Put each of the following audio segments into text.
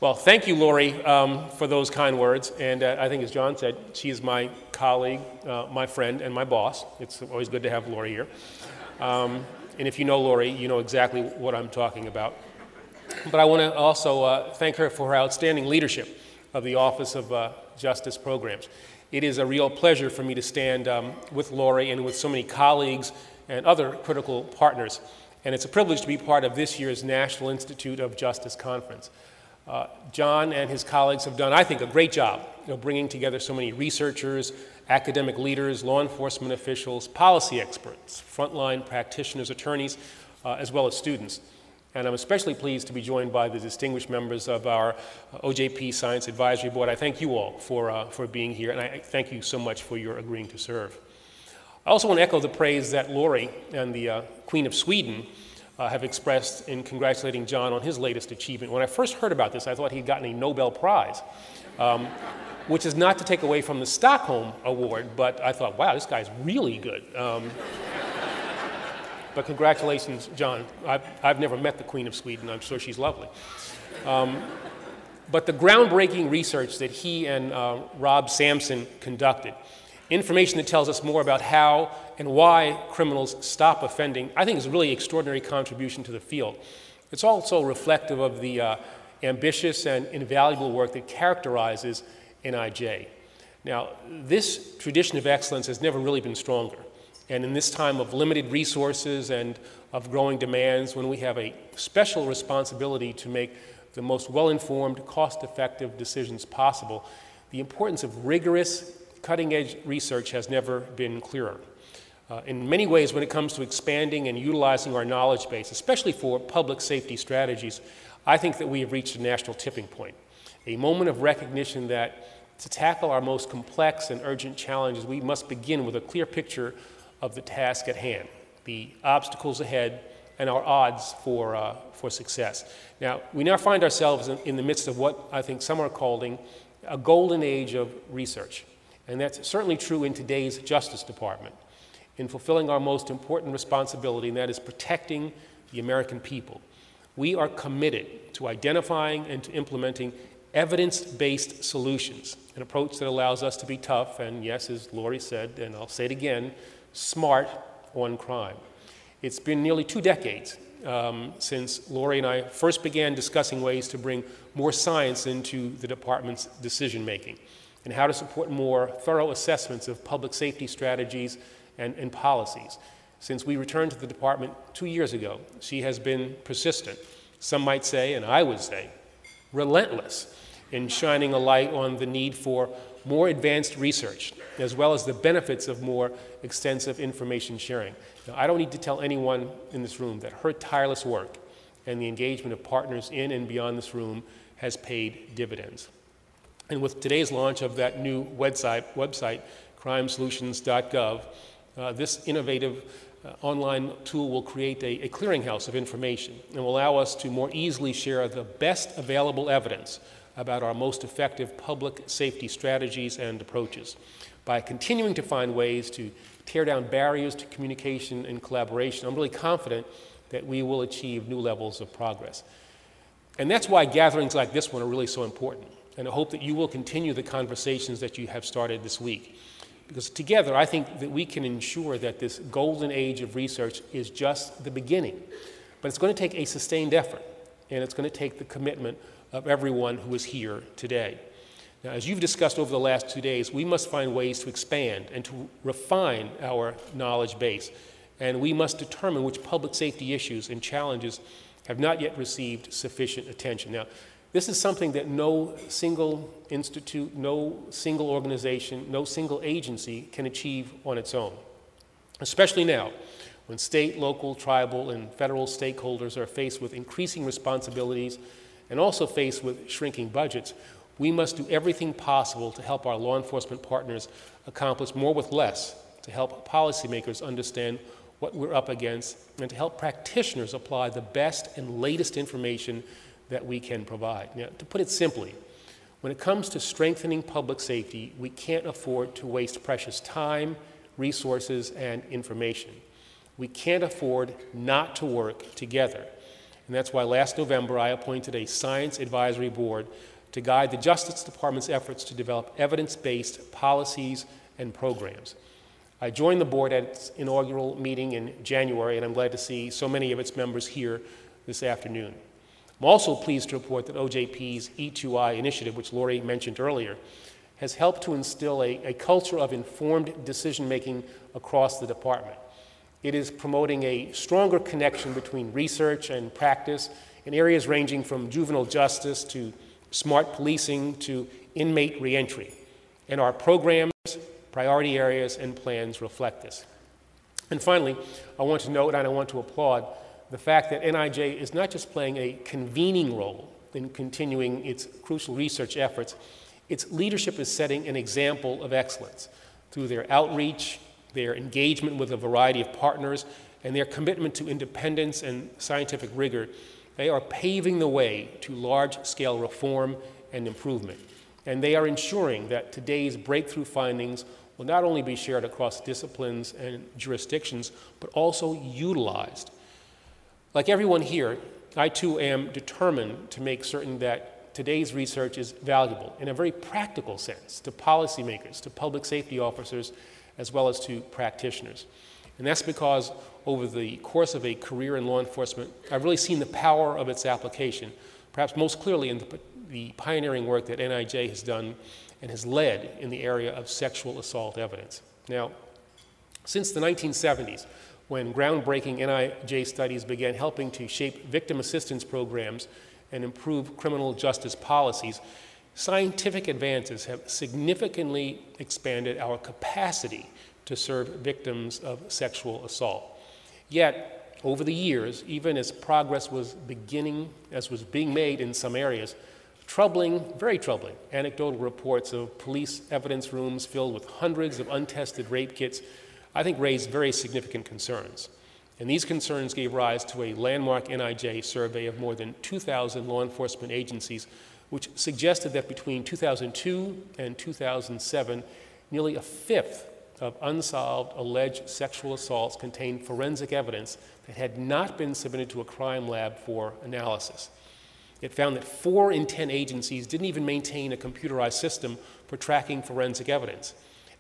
Well, thank you, Laurie, for those kind words. And I think, as John said, she is my colleague, my friend, and my boss. It's always good to have Laurie here. And if you know Laurie, you know exactly what I'm talking about. But I want to also thank her for her outstanding leadership of the Office of Justice Programs. It is a real pleasure for me to stand with Laurie and with so many colleagues and other critical partners. And it's a privilege to be part of this year's National Institute of Justice Conference. John and his colleagues have done, I think, a great job of bringing together so many researchers, academic leaders, law enforcement officials, policy experts, frontline practitioners, attorneys, as well as students. And I'm especially pleased to be joined by the distinguished members of our OJP Science Advisory Board. I thank you all for being here, and I thank you so much for your agreeing to serve. I also want to echo the praise that Laurie and the Queen of Sweden have expressed in congratulating John on his latest achievement. When I first heard about this, I thought he'd gotten a Nobel Prize, which is not to take away from the Stockholm Award, but I thought, wow, this guy's really good. But congratulations, John. I've never met the Queen of Sweden. I'm sure she's lovely. But the groundbreaking research that he and Rob Sampson conducted, information that tells us more about how and why criminals stop offending, I think is a really extraordinary contribution to the field. It's also reflective of the ambitious and invaluable work that characterizes NIJ. Now, this tradition of excellence has never really been stronger. And in this time of limited resources and of growing demands, when we have a special responsibility to make the most well-informed, cost-effective decisions possible, the importance of rigorous, cutting-edge research has never been clearer. In many ways, when it comes to expanding and utilizing our knowledge base, especially for public safety strategies, I think that we have reached a national tipping point, a moment of recognition that to tackle our most complex and urgent challenges, we must begin with a clear picture of the task at hand, the obstacles ahead, and our odds for success. Now, we now find ourselves in the midst of what I think some are calling a golden age of research. And that's certainly true in today's Justice Department, in fulfilling our most important responsibility, and that is protecting the American people. We are committed to identifying and to implementing evidence-based solutions, an approach that allows us to be tough and, yes, as Laurie said, and I'll say it again, smart on crime. It's been nearly 2 decades since Laurie and I first began discussing ways to bring more science into the department's decision-making and how to support more thorough assessments of public safety strategies and policies. Since we returned to the department 2 years ago, she has been persistent, some might say, and I would say, relentless in shining a light on the need for more advanced research, as well as the benefits of more extensive information sharing. Now, I don't need to tell anyone in this room that her tireless work and the engagement of partners in and beyond this room has paid dividends. And with today's launch of that new website crimesolutions.gov, this innovative online tool will create a clearinghouse of information and will allow us to more easily share the best available evidence about our most effective public safety strategies and approaches. By continuing to find ways to tear down barriers to communication and collaboration, I'm really confident that we will achieve new levels of progress. And that's why gatherings like this one are really so important. And I hope that you will continue the conversations that you have started this week. Because together, I think that we can ensure that this golden age of research is just the beginning. But it's going to take a sustained effort, and it's going to take the commitment of everyone who is here today. Now, as you've discussed over the last 2 days, we must find ways to expand and to refine our knowledge base. And we must determine which public safety issues and challenges have not yet received sufficient attention. Now, this is something that no single institute, no single organization, no single agency can achieve on its own, especially now when state, local, tribal, and federal stakeholders are faced with increasing responsibilities and also faced with shrinking budgets. We must do everything possible to help our law enforcement partners accomplish more with less, to help policymakers understand what we're up against, and to help practitioners apply the best and latest information that we can provide. Now, to put it simply, when it comes to strengthening public safety, we can't afford to waste precious time, resources, and information. We can't afford not to work together. And that's why last November I appointed a science advisory board to guide the Justice Department's efforts to develop evidence-based policies and programs. I joined the board at its inaugural meeting in January, and I'm glad to see so many of its members here this afternoon. I'm also pleased to report that OJP's E2I initiative, which Laurie mentioned earlier, has helped to instill a culture of informed decision-making across the department. It is promoting a stronger connection between research and practice in areas ranging from juvenile justice to smart policing to inmate reentry. And our programs, priority areas, and plans reflect this. And finally, I want to note and I want to applaud the fact that NIJ is not just playing a convening role in continuing its crucial research efforts, its leadership is setting an example of excellence through their outreach, their engagement with a variety of partners, and their commitment to independence and scientific rigor. They are paving the way to large-scale reform and improvement. And they are ensuring that today's breakthrough findings will not only be shared across disciplines and jurisdictions, but also utilized. Like everyone here, I too am determined to make certain that today's research is valuable in a very practical sense to policymakers, to public safety officers, as well as to practitioners. And that's because over the course of a career in law enforcement, I've really seen the power of its application, perhaps most clearly in the pioneering work that NIJ has done and has led in the area of sexual assault evidence. Now, since the 1970s, when groundbreaking NIJ studies began helping to shape victim assistance programs and improve criminal justice policies, scientific advances have significantly expanded our capacity to serve victims of sexual assault. Yet, over the years, even as progress was being made in some areas, very troubling anecdotal reports of police evidence rooms filled with hundreds of untested rape kits, I think raised very significant concerns. And these concerns gave rise to a landmark NIJ survey of more than 2,000 law enforcement agencies, which suggested that between 2002 and 2007, nearly a fifth of unsolved alleged sexual assaults contained forensic evidence that had not been submitted to a crime lab for analysis. It found that 4 in 10 agencies didn't even maintain a computerized system for tracking forensic evidence.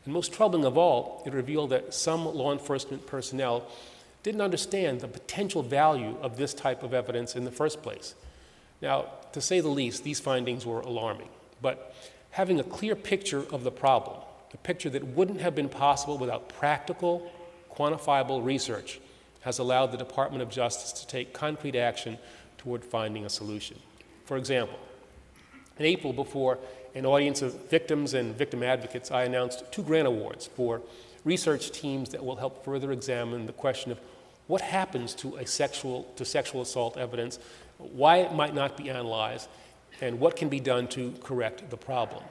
And most troubling of all, it revealed that some law enforcement personnel didn't understand the potential value of this type of evidence in the first place. Now, to say the least, these findings were alarming, but having a clear picture of the problem, a picture that wouldn't have been possible without practical, quantifiable research, has allowed the Department of Justice to take concrete action toward finding a solution. For example, in April, before an audience of victims and victim advocates, I announced 2 grant awards for research teams that will help further examine the question of what happens to sexual assault evidence, why it might not be analyzed, and what can be done to correct the problem.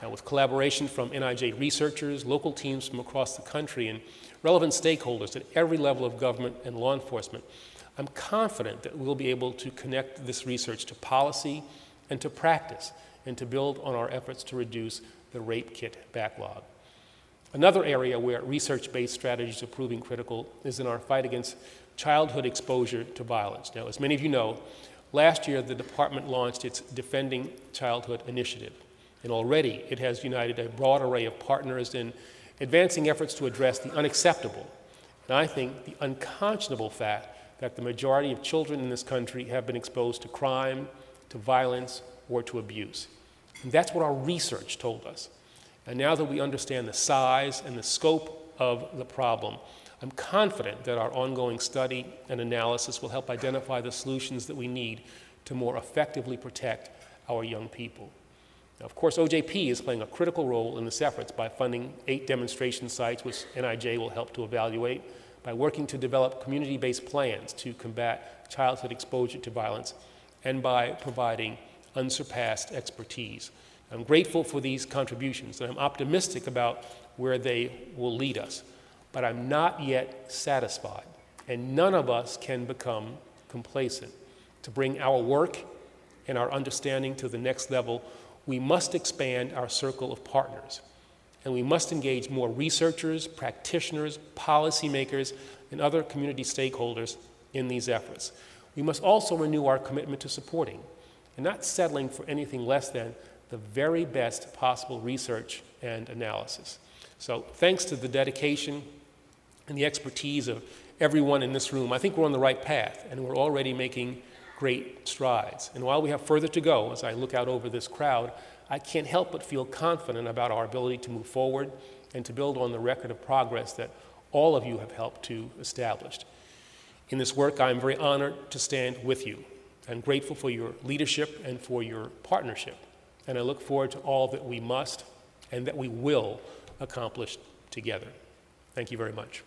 Now, with collaboration from NIJ researchers, local teams from across the country, and relevant stakeholders at every level of government and law enforcement, I'm confident that we'll be able to connect this research to policy and to practice, and to build on our efforts to reduce the rape kit backlog. Another area where research-based strategies are proving critical is in our fight against childhood exposure to violence. Now, as many of you know, last year the department launched its Defending Childhood initiative, and already it has united a broad array of partners in advancing efforts to address the unacceptable, and I think the unconscionable fact that the majority of children in this country have been exposed to crime, to violence, or to abuse. And that's what our research told us. And now that we understand the size and the scope of the problem, I'm confident that our ongoing study and analysis will help identify the solutions that we need to more effectively protect our young people. Now, of course, OJP is playing a critical role in this effort by funding 8 demonstration sites, which NIJ will help to evaluate, by working to develop community-based plans to combat childhood exposure to violence, and by providing unsurpassed expertise. I'm grateful for these contributions, and I'm optimistic about where they will lead us. But I'm not yet satisfied, and none of us can become complacent. To bring our work and our understanding to the next level, we must expand our circle of partners, and we must engage more researchers, practitioners, policymakers, and other community stakeholders in these efforts. we must also renew our commitment to supporting and not settling for anything less than the very best possible research and analysis. So thanks to the dedication and the expertise of everyone in this room, I think we're on the right path, and we're already making great strides. And while we have further to go, as I look out over this crowd, I can't help but feel confident about our ability to move forward and to build on the record of progress that all of you have helped to establish. In this work, I am very honored to stand with you. I'm grateful for your leadership and for your partnership, and I look forward to all that we must and that we will accomplish together. Thank you very much.